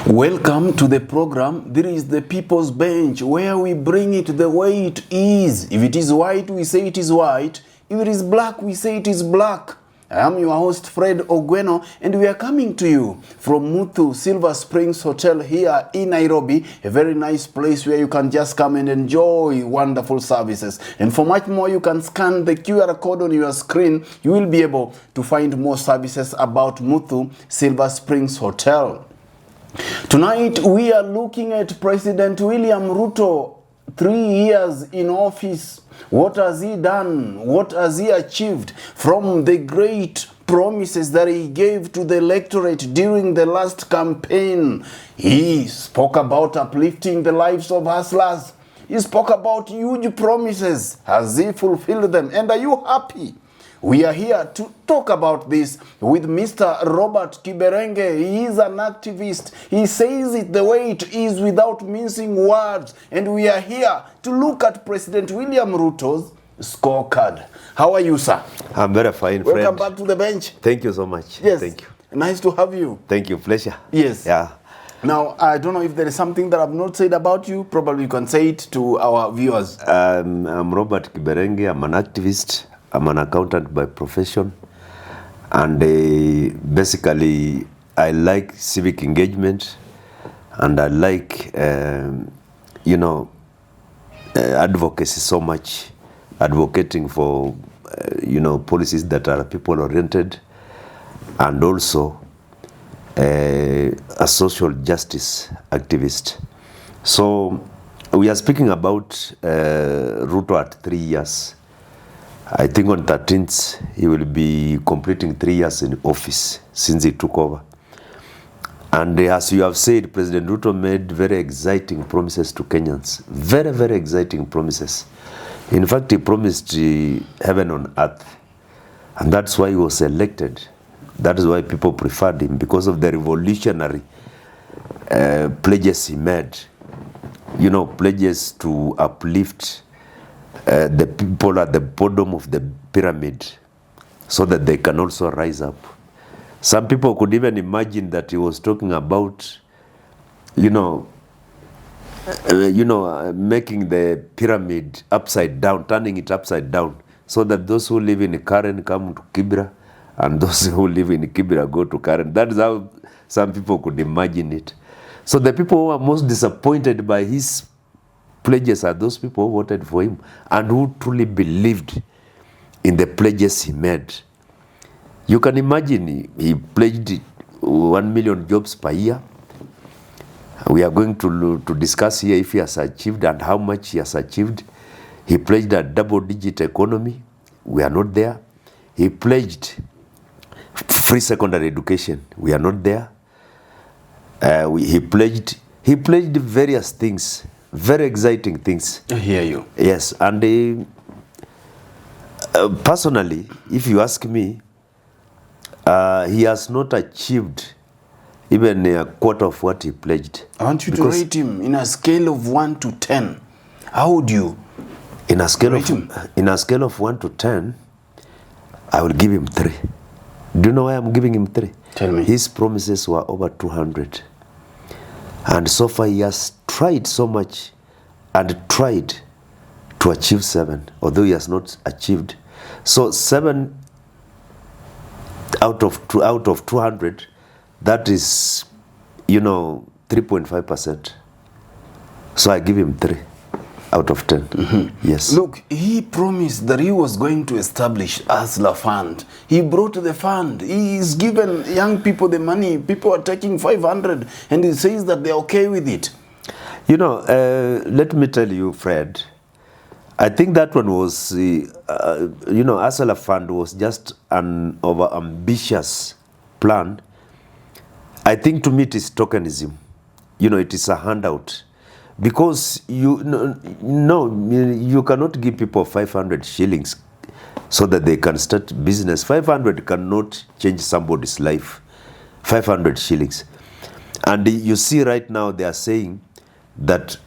Welcome to the program. There is the People's Bench, where we bring it the way it is. If it is white, we say it is white. If it is black, we say it is black. I am your host, Fred Ogweno, and we are coming to you from Muthu Silver Springs Hotel here in Nairobi, a very nice place where you can just come and enjoy wonderful services. And for much more, you can scan the QR code on your screen. You will be able to find more services about Muthu Silver Springs Hotel. Tonight, we are looking at President William Ruto, 3 years in office. What has he done? What has he achieved from the great promises that he gave to the electorate during the last campaign? He spoke about uplifting the lives of hustlers. He spoke about huge promises. Has he fulfilled them? And are you happy? We are here to talk about this with Mr. Robert Kiberenge. He is an activist. He says it the way it is without mincing words. And we are here to look at President William Ruto's scorecard. How are you, sir? I'm very fine, friend. Welcome back to the bench. Thank you so much. Yes. Thank you. Nice to have you. Thank you. Pleasure. Yes. Yeah. Now, I don't know if there is something that I've not said about you. Probably you can say it to our viewers. I'm Robert Kiberenge. I'm an activist. I'm an accountant by profession, and basically I like civic engagement, and I like advocacy so much, advocating for policies that are people oriented, and also a social justice activist. So we are speaking about Ruto at 3 years. I think on 13th, he will be completing 3 years in office since he took over. And as you have said, President Ruto made very exciting promises to Kenyans. Very, very exciting promises. In fact, he promised heaven on earth. And that's why he was elected. That is why people preferred him, because of the revolutionary pledges he made. Pledges to uplift the people at the bottom of the pyramid so that they can also rise up. Some people could even imagine that he was talking about, making the pyramid upside down, turning it upside down, so that those who live in Karen come to Kibra, and those who live in Kibra go to Karen. That is how some people could imagine it. So the people who are most disappointed by his pledges are those people who voted for him and who truly believed in the pledges he made. You can imagine he pledged 1 million jobs per year. We are going to discuss here if he has achieved and how much he has achieved. He pledged a double-digit economy. We are not there. He pledged free secondary education. We are not there. He pledged various things. Very exciting things. I hear you. Yes, and personally, if you ask me, he has not achieved even a quarter of what he pledged. I want you to rate him in a scale of 1 to 10. How would you in a scale rate of him? In a scale of 1 to 10, I will give him 3. Do you know why I'm giving him 3? Tell me. His promises were over 200. And so far he has tried so much and tried to achieve 7, although he has not achieved. So 7 out of 200, that is, 3.5%. So I give him 3 out of 10. Mm-hmm. Yes. Look, he promised that he was going to establish Hustler Fund. He brought the fund. He's given young people the money. People are taking 500, and he says that they're okay with it. Let me tell you, Fred, I think that one was, Hustler Fund was just an over-ambitious plan I think to me it is tokenism. It is a handout. Because you cannot give people 500 shillings so that they can start business. 500 cannot change somebody's life. 500 shillings. And you see right now they are saying that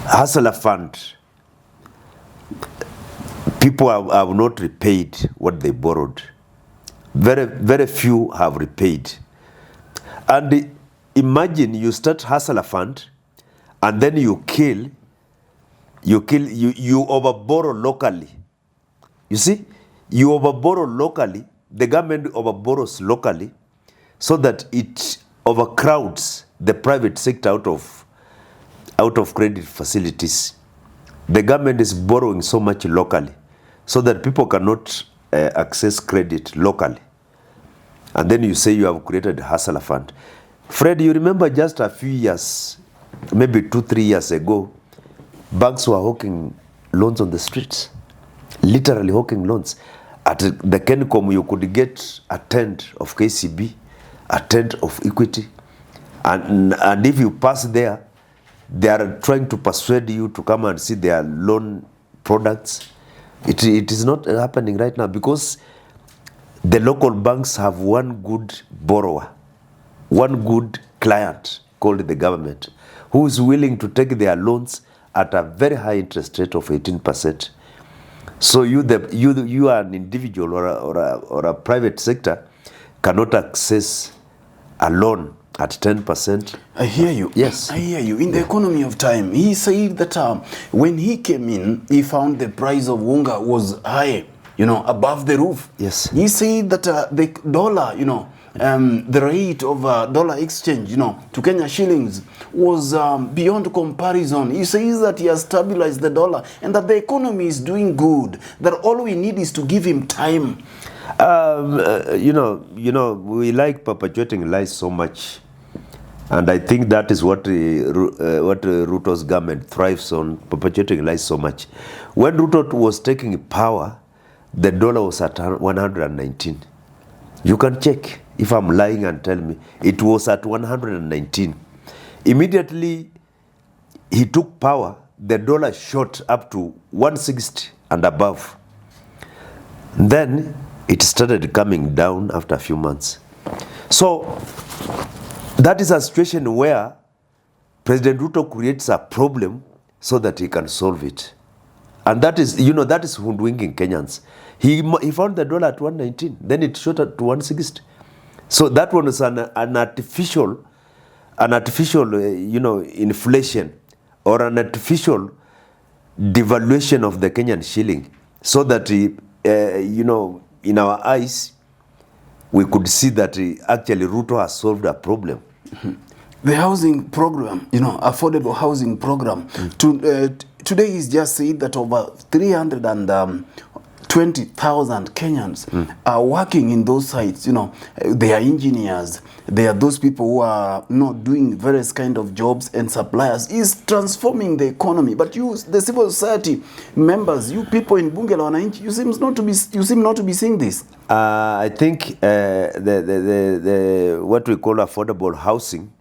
Hustler Fund, people have not repaid what they borrowed. Very, very few have repaid. And imagine you start Hustler Fund and then you overborrow locally. You see, you overborrow locally, the government overborrows locally so that it overcrowds the private sector out of credit facilities. The government is borrowing so much locally so that people cannot access credit locally. And then you say you have created a Hustler Fund. Fred, you remember just a few years, maybe 2-3 years ago, banks were hawking loans on the streets, literally hawking loans. At the Kencom, you could get a tenth of KCB, a tenth of Equity, and if you pass there, they are trying to persuade you to come and see their loan products. It is not happening right now because the local banks have one good borrower, one good client called the government, who is willing to take their loans at a very high interest rate of 18%. So you are an individual or a private sector cannot access a loan at 10%. I hear you. Yes. I hear you. In the economy of time, he said that when he came in, he found the price of unga was high, above the roof. Yes. He said that the dollar, the rate of dollar exchange, to Kenya shillings was beyond comparison. He says that he has stabilized the dollar and that the economy is doing good, that all we need is to give him time. We like perpetuating lies so much. And I think that is what Ruto's government thrives on, perpetuating lies so much. When Ruto was taking power, the dollar was at 119. You can check if I'm lying and tell me. It was at 119. Immediately he took power, the dollar shot up to 160 and above. Then it started coming down after a few months. So that is a situation where President Ruto creates a problem so that he can solve it. And that is hoodwinking Kenyans. He found the dollar at 119, then it shot at 160. So that one is an artificial, inflation or an artificial devaluation of the Kenyan shilling, so that in our eyes, we could see that actually Ruto has solved a problem. The housing program, affordable housing program, today is just said that over 320,000 Kenyans are working in those sites. They are engineers. They are those people who are doing various kind of jobs and suppliers. Is transforming the economy. But you, the civil society members, you people in Bunge la Wananchi, you seem not to be seeing this. I think the what we call affordable housing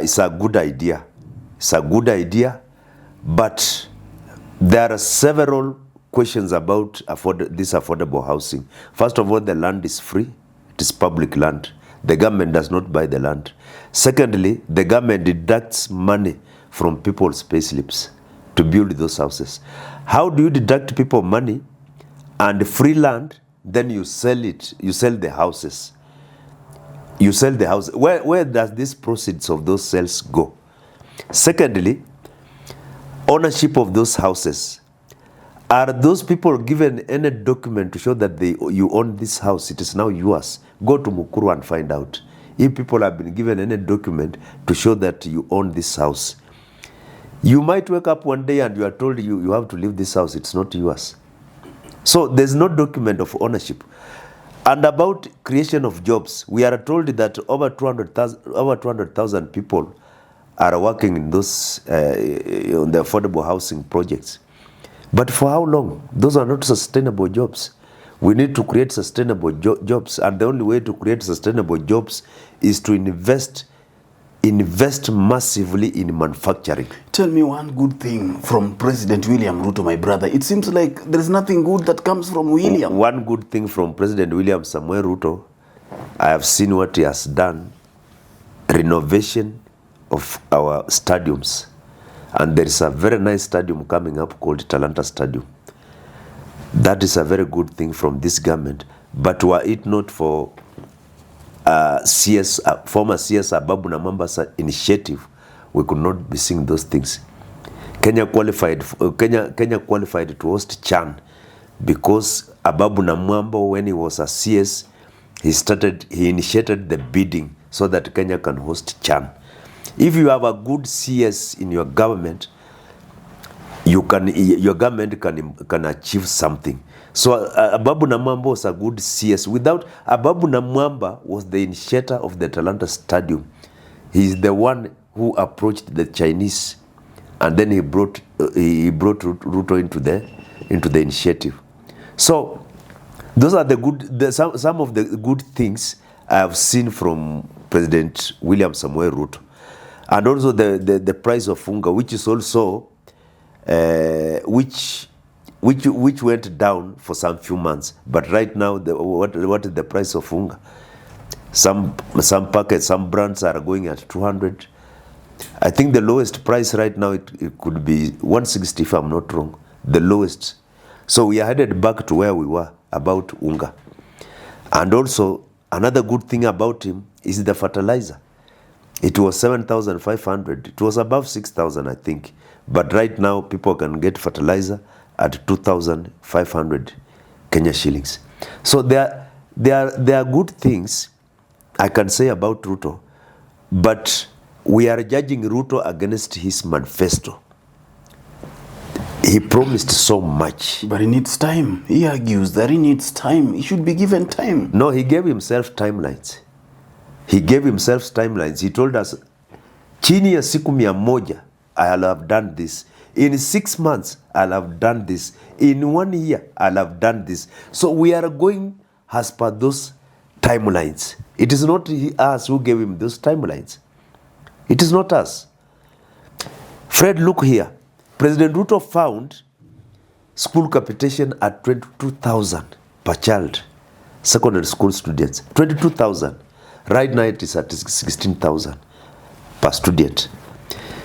is a good idea. It's a good idea, but there are several questions about this affordable housing. First of all, the land is free. It is public land. The government does not buy the land. Secondly, the government deducts money from people's payslips to build those houses. How do you deduct people money and free land? Then you sell it. You sell the houses. You sell the house. Where does this proceeds of those sales go? Secondly, ownership of those houses. Are those people given any document to show that you own this house? It is now yours. Go to Mukuru and find out if people have been given any document to show that you own this house. You might wake up one day and you are told you have to leave this house. It's not yours. So there's no document of ownership. And about creation of jobs, we are told that over 200,000 people are working in those on the affordable housing projects. But for how long? Those are not sustainable jobs. We need to create sustainable jobs, and the only way to create sustainable jobs is to invest massively in manufacturing. Tell me one good thing from President William Ruto, my brother. It seems like there is nothing good that comes from William. One good thing from President William Samuel Ruto, I have seen what he has done, renovation of our stadiums. And there is a very nice stadium coming up called Talanta Stadium. That is a very good thing from this government. But were it not for former CS Ababu Namamba's initiative, we could not be seeing those things. Kenya qualified to host CHAN because Ababu Namwamba, when he was a CS, he initiated the bidding so that Kenya can host CHAN. If you have a good CS in your government, your government can achieve something. So Ababu Namwamba was a good CS. Without Ababu Namwamba was the initiator of the Talanta Stadium. He is the one who approached the Chinese, and then he brought Ruto into the initiative. So those are some of the good things I have seen from President William Samuel Ruto. And also the price of unga, which is also which went down for some few months, but right now what is the price of unga? Some packets, some brands are going at 200. I think the lowest price right now it could be 160 if I'm not wrong, the lowest. So we are headed back to where we were about unga. And also another good thing about him is the fertilizer. It was 7,500. It was above 6,000, I think. But right now, people can get fertilizer at 2,500 Kenya shillings. So there are good things I can say about Ruto, but we are judging Ruto against his manifesto. He promised so much. But he needs time. He argues that he needs time. He should be given time. No, he gave himself timelines. He told us, chini ya siku 100, I'll have done this. In 6 months, I'll have done this. In 1 year, I'll have done this. So we are going as per those timelines. It is not us who gave him those timelines. It is not us. Fred, look here. President Ruto found school capitation at 22,000 per child, secondary school students. 22,000. Right now it is at 16,000 per student.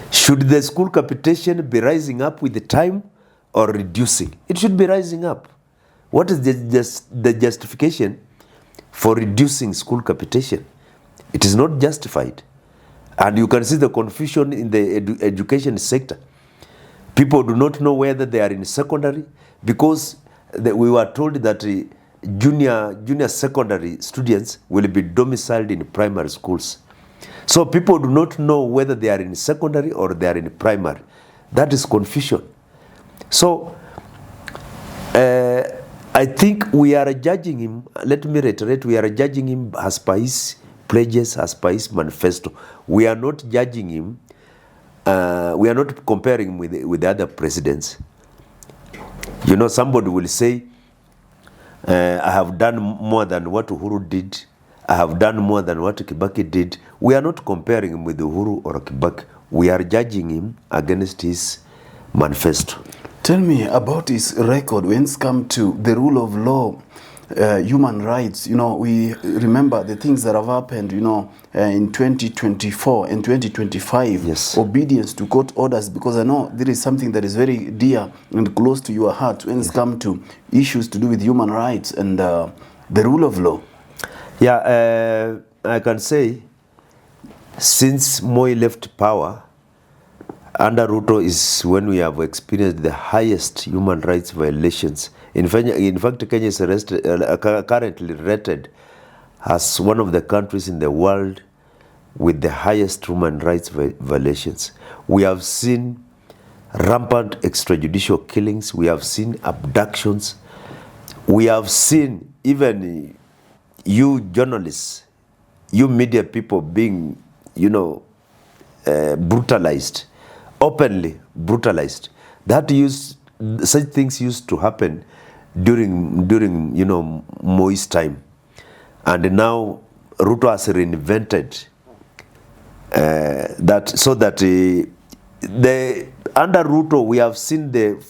Should the school capitation be rising up with the time or reducing? It should be rising up. What is the justification for reducing school capitation? It is not justified. And you can see the confusion in the education sector. People do not know whether they are in secondary because we were told that junior secondary students will be domiciled in primary schools. So people do not know whether they are in secondary or they are in primary. That is confusion. So I think we are judging him, let me reiterate, we are judging him as per his pledges, as per his manifesto. We are not judging him, we are not comparing him with the other presidents. You know, somebody will say, I have done more than what Uhuru did. I have done more than what Kibaki did. We are not comparing him with Uhuru or Kibaki. We are judging him against his manifesto. Tell me about his record when it's come to the rule of law, human rights. You know, we remember the things that have happened, you know, in 2024 and 2025. Yes. Obedience to court orders, because I know there is something that is very dear and close to your heart when it's come to issues to do with human rights and the rule of law. Yeah, I can say since Moi left power, under Ruto is when we have experienced the highest human rights violations. In fact, Kenya is currently rated as one of the countries in the world with the highest human rights violations. We have seen rampant extrajudicial killings. We have seen abductions. We have seen even you journalists, you media people being, you know, brutalized, openly brutalized. Such things used to happen during Moi's time, and now Ruto has reinvented that, so that under Ruto we have seen the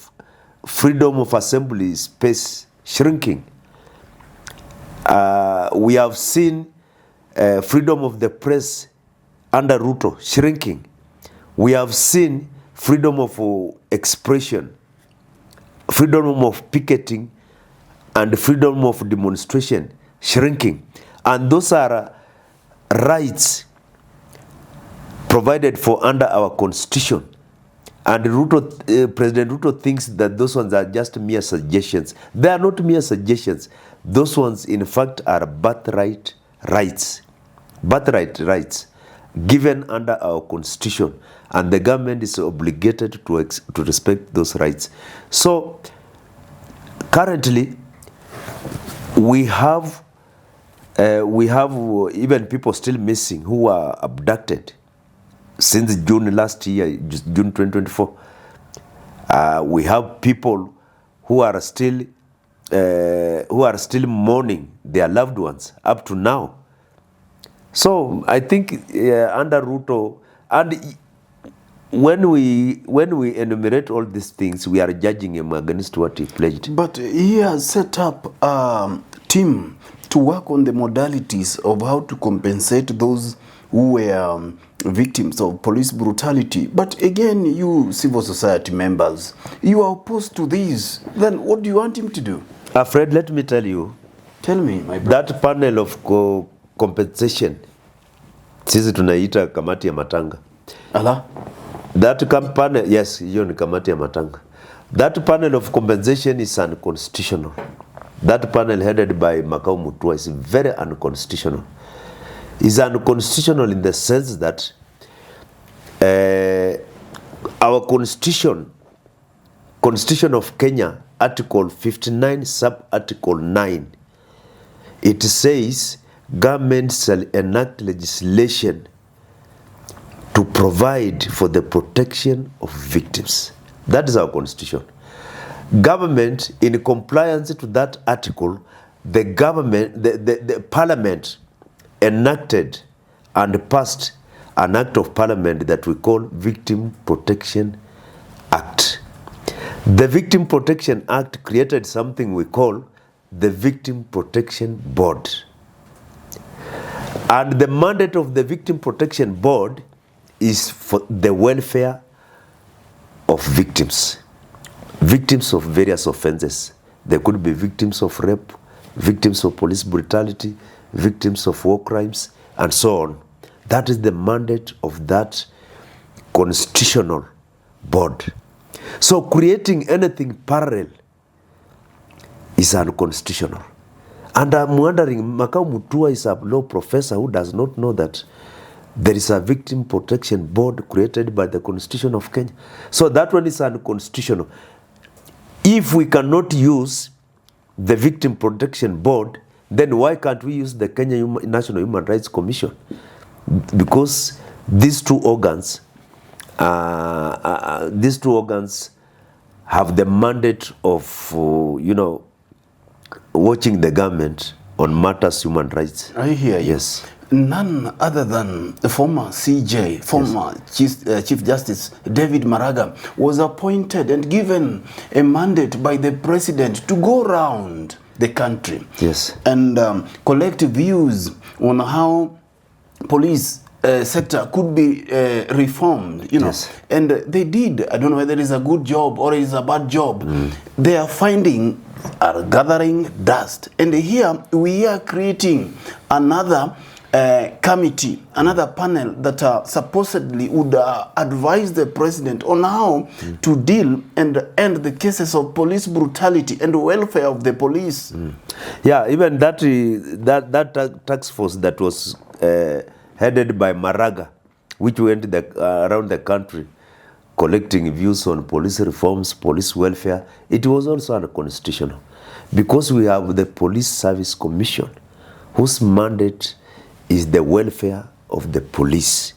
freedom of assembly space shrinking. We have seen freedom of the press under Ruto shrinking. We have seen freedom of expression, freedom of picketing, and freedom of demonstration shrinking. And those are rights provided for under our constitution. And President Ruto thinks that those ones are just mere suggestions. They are not mere suggestions. Those ones, in fact, are birthright rights given under our constitution, and the government is obligated to respect those rights. So currently we have even people still missing who were abducted since June last year, June 2024. We have people who are still mourning their loved ones up to now. So I think under Ruto, and when we enumerate all these things, we are judging him against what he pledged. But he has set up a team to work on the modalities of how to compensate those who were victims of police brutality. But again, you civil society members, you are opposed to this. Then what do you want him to do? Fred, let me tell you. Tell me, my brother. That panel of compensation, sisi tunaita kamati ya matanga. Allah? That panel, yes, hiyo ni kamati ya matanga. That panel of compensation is unconstitutional. That panel headed by Makau Mutua is very unconstitutional. It's unconstitutional in the sense that our constitution of Kenya, Article 59, Sub-Article 9, it says government shall enact legislation to provide for the protection of victims. That is our constitution. Government, in compliance to that article, the parliament enacted and passed an act of parliament that we call Victim Protection Act. The Victim Protection Act created something we call the Victim Protection Board. And the mandate of the Victim Protection Board is for the welfare of victims of various offenses. They could be victims of rape, victims of police brutality, victims of war crimes, and so on. That is the mandate of that constitutional board. So creating anything parallel is unconstitutional. And I'm wondering, Makau Mutua is a law professor who does not know that there is a Victim Protection Board created by the Constitution of Kenya. So that one is unconstitutional. If we cannot use the Victim Protection Board, then why can't we use the Kenya National Human Rights Commission? Because these two organs have the mandate of, watching the government on matters human rights. I hear you. Yes. None other than the former CJ, former Chief Justice David Maraga, was appointed and given a mandate by the president to go around the country, yes, and collect views on how police sector could be reformed, Yes. And they did. I don't know whether it is a good job or it is a bad job. Their findings are gathering dust. And here we are creating another committee, another panel that supposedly would advise the president on how to deal and end the cases of police brutality and welfare of the police. Yeah, even that task force that was headed by Maraga, which went around the country collecting views on police reforms, police welfare, it was also unconstitutional. Because we have the Police Service Commission, whose mandate is the welfare of the police.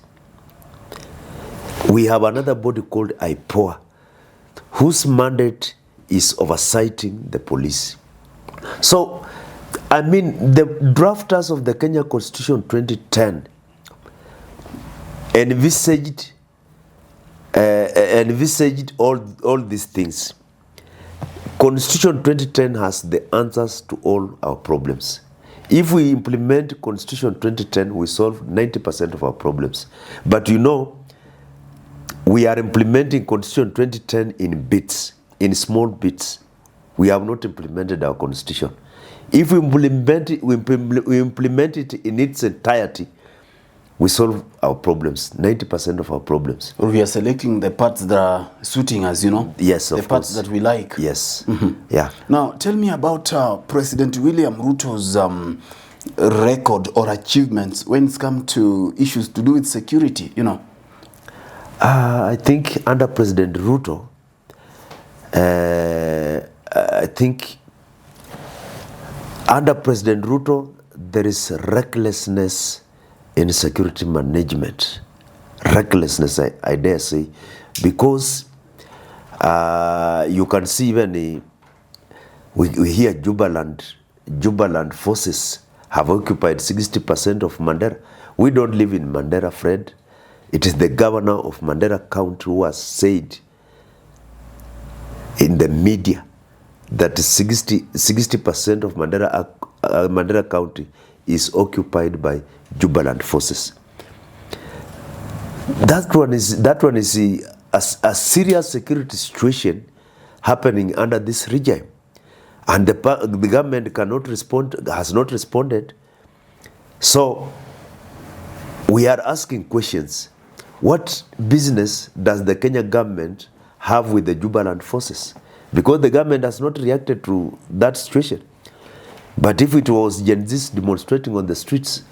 We have another body called IPOA, whose mandate is oversighting the police. So, I mean, the drafters of the Kenya Constitution 2010 envisaged all these things. Constitution 2010 has the answers to all our problems. If we implement Constitution 2010, we solve 90% of our problems. But you know, we are implementing Constitution 2010 in bits, in small bits. We have not implemented our Constitution. If we implement it in its entirety, we solve our problems, 90% of our problems. Or we are selecting the parts that are suiting us, you know? Yes, of course. The parts that we like. Yes. Yeah. Now, tell me about President William Ruto's record or achievements when it's come to issues to do with security, you know? I think under President Ruto, there is recklessness in security management. Recklessness, I dare say, because you can see even we hear Jubaland forces have occupied 60% of Mandera. We don't live in Mandera, Fred. It is the governor of Mandera County who has said in the media that 60% of Mandera County is occupied by Jubaland forces. That one is a serious security situation happening under this regime, and the government has not responded. So we are asking questions. What business does the Kenya government have with the Jubaland forces? Because the government has not reacted to that situation. But if it was Gen Zs demonstrating on the streets,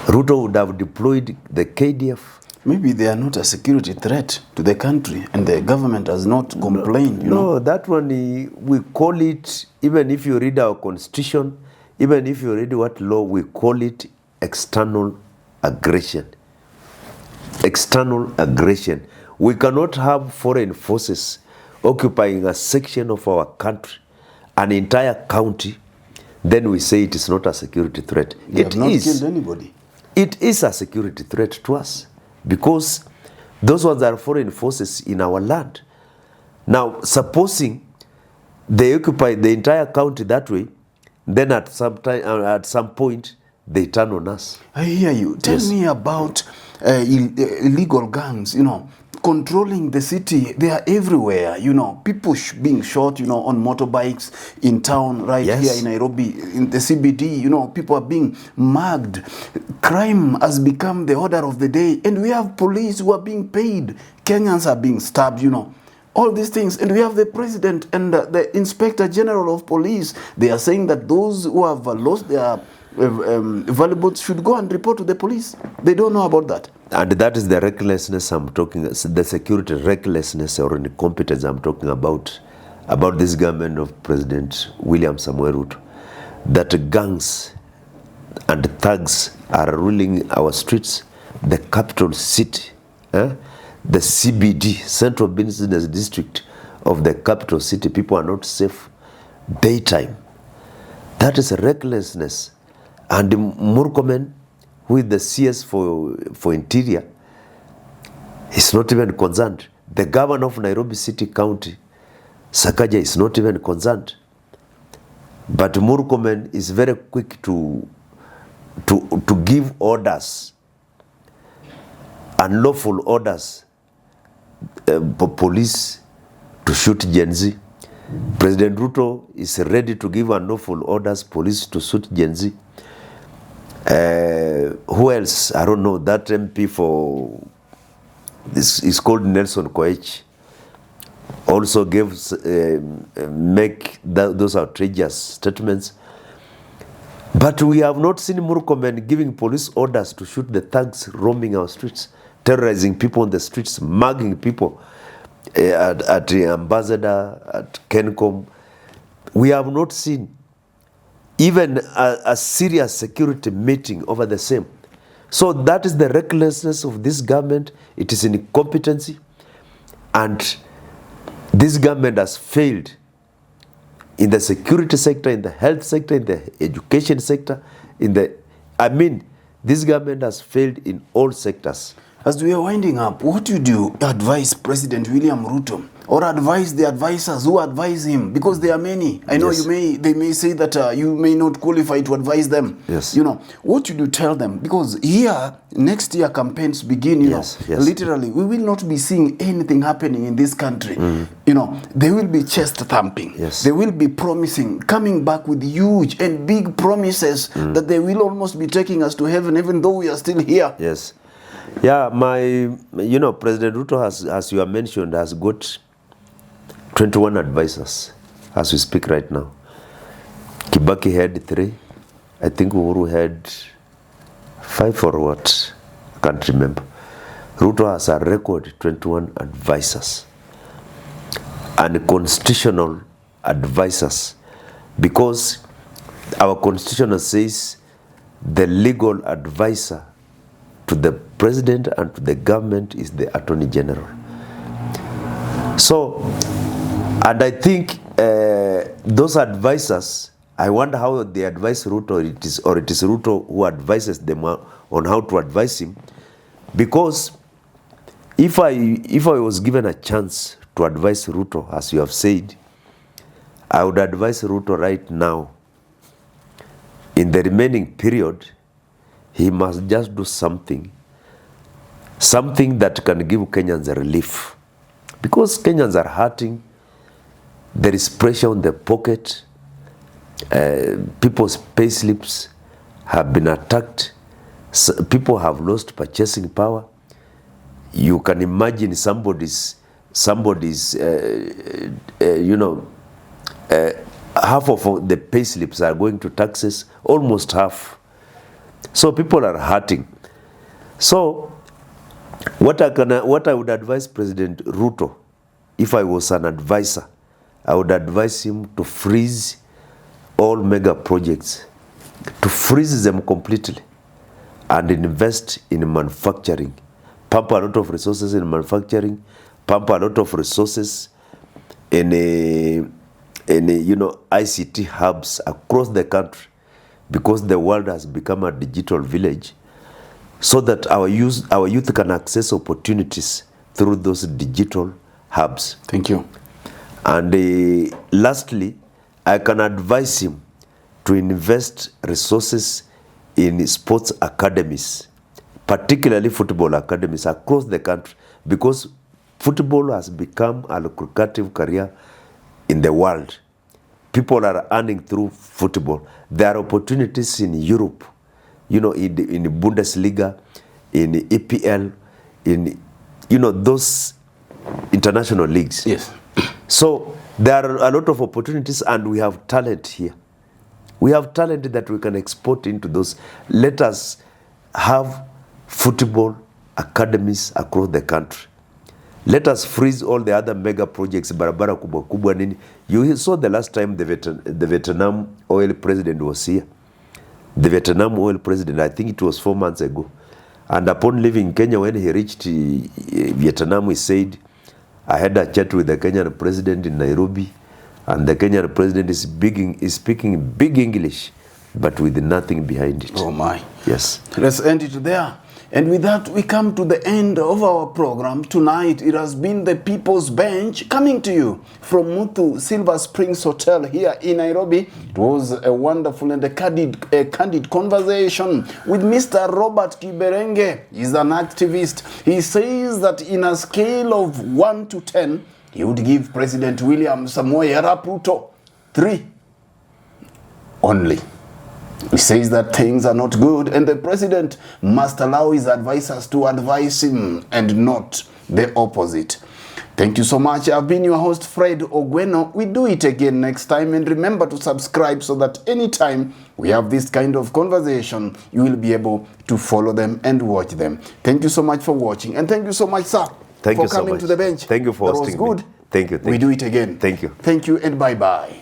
Ruto would have deployed the KDF. Maybe they are not a security threat to the country and the government has not complained. No, that one, we call it, even if you read our constitution, even if you read what law, we call it external aggression. External aggression. We cannot have foreign forces occupying a section of our country, an entire county, then we say it is not a security threat. They have not killed anybody. It is a security threat to us because those ones are foreign forces in our land. Now, supposing they occupy the entire county that way, then at some point they turn on us. I hear you. Tell me about illegal gangs, you know, controlling the city. They are everywhere, you know, people being shot, you know, on motorbikes in town right here in Nairobi, in the CBD, you know, people are being mugged. Crime has become the order of the day, and we have police who are being paid. Kenyans are being stabbed, you know, all these things. And we have the president and the inspector general of police. They are saying that those who have lost their valuables should go and report to the police. They don't know about that. And that is the recklessness I'm talking, the security recklessness or incompetence I'm talking about this government of President William Ruto. That gangs and thugs are ruling our streets, the capital city, the CBD, Central Business District of the capital city. People are not safe daytime. That is recklessness. And Murkomen, who is the CS for Interior, is not even concerned. The governor of Nairobi City County, Sakaja, is not even concerned. But Murkomen is very quick to give orders, unlawful orders, for police to shoot Gen Z. President Ruto is ready to give unlawful orders, police to shoot Gen Z. Who else? I don't know. That MP for this is called Nelson Koech. Also make those outrageous statements. But we have not seen Murkomen giving police orders to shoot the thugs roaming our streets, terrorizing people on the streets, mugging people at the Ambassador, at Kencom. We have not seen even a serious security meeting over the same. So that is the recklessness of this government. It is incompetency. And this government has failed in the security sector, in the health sector, in the education sector, this government has failed in all sectors. As we are winding up, what would you advise President William Ruto, or advise the advisors who advise him? Because there are many. I know Yes. they may say that you may not qualify to advise them. Yes. You know, what should you tell them? Because here, next year campaigns begin, Yes, know, yes. literally, we will not be seeing anything happening in this country. You know, they will be chest thumping. Yes. They will be promising, coming back with huge and big promises that they will almost be taking us to heaven, even though we are still here. Yes. Yeah, President Ruto has, as you have mentioned, has got 21 advisors as we speak right now. Kibaki had 3. I think Uhuru had 5 or what? I can't remember. Ruto has a record 21 advisors and constitutional advisors, because our constitution says the legal advisor to the president and to the government is the attorney general. So, and I think those advisors, I wonder how they advise Ruto, or it is Ruto who advises them on how to advise him. Because if I was given a chance to advise Ruto, as you have said, I would advise Ruto right now, in the remaining period, he must just do something that can give Kenyans a relief. Because Kenyans are hurting, there is pressure on the pocket, people's pay slips have been attacked, people have lost purchasing power. You can imagine somebody's half of the pay slips are going to taxes, almost half. So people are hurting. So what I would advise President Ruto, if I was an advisor, I would advise him to freeze all mega projects, to freeze them completely, and invest in manufacturing. Pump a lot of resources in manufacturing, pump a lot of resources in ICT hubs across the country, because the world has become a digital village, so that our youth can access opportunities through those digital hubs. Thank you. And lastly, I can advise him to invest resources in sports academies, particularly football academies across the country, because football has become a lucrative career in the world. People are earning through football. There are opportunities in Europe, in Bundesliga, in EPL, in those international leagues. Yes. So there are a lot of opportunities, and we have talent here. We have talent that we can export into those. Let us have football academies across the country. Let us freeze all the other mega projects, barabara kubwa kubwa nini. You saw the last time the Vietnam oil president was here. The Vietnam oil president, I think it was 4 months ago. And upon leaving Kenya, when he reached Vietnam, he said, I had a chat with the Kenyan president in Nairobi, and the Kenyan president is speaking big English, but with nothing behind it. Oh my. Yes. Let's end it there. And with that, we come to the end of our program tonight. It has been the People's Bench coming to you from Muthu Silver Springs Hotel here in Nairobi. It was a wonderful and a candid conversation with Mr. Robert Kiberenge. He's an activist. He says that in a scale of 1 to 10, he would give President William Samoei Arap Ruto 3 only. He says that things are not good and the president must allow his advisors to advise him and not the opposite. Thank you so much. I've been your host, Fred Ogweno. We do it again next time, and remember to subscribe so that anytime we have this kind of conversation, you will be able to follow them and watch them. Thank you so much for watching, and thank you so much, sir, Thank for you so coming much. to the bench. Thank you for that hosting was good. me. Thank you. We do it again. Thank you. Thank you, and bye-bye.